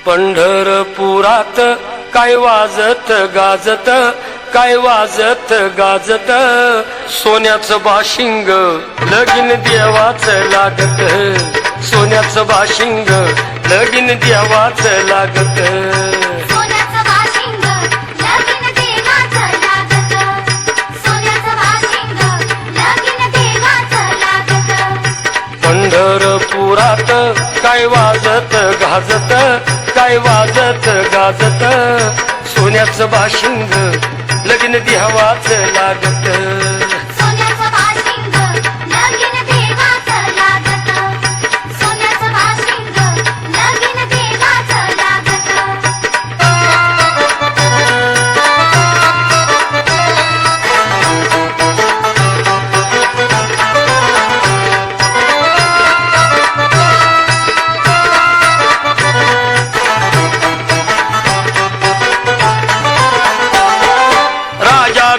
पंढरपुरात काय वाजत गाजत, काय वाजत गाजत, सोन्याचं बाशिंग लगीन देवाचं लागत, सोन्याचं बाशिंग लगीन देवाचं लागत, सोन्याचं बाशिंग लगीन देवाचं लागत, सोन्याचं बाशिंग लगीन देवाचं लागत. पंढरपुरात काय वाजत गाजत, काय वाजत गाजत, सोन्याचं बाशिंग लगीन देवाचं लागत, सोन्याचं बाशिंग लगीन देवाचं लागत, सोन्याचं बाशिंग लगीन देवाचं लागत.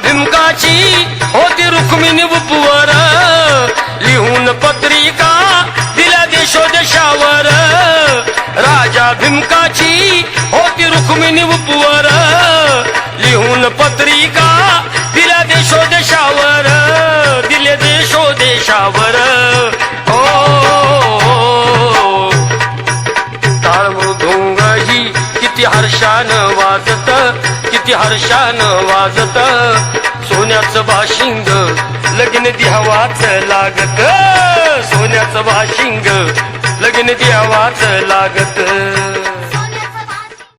भीमकाची होती रुक्मिणी उपवर, लिहून पत्रिका दिल्या देशोदेशावर, राजा भीमकाची होती रुक्मिणी उपवर, लिहून पत्रिका दिल्या देशोदेशावर, दिले देशोदेशावर. हो टाळ मृदुंग ही किती हर्षानं वाजत, किती हर्षानं वाजत, सोन्याचं बाशिंग लगीन देवाचं लागत, सोन्याचं बाशिंग लगीन देवाचं लागत.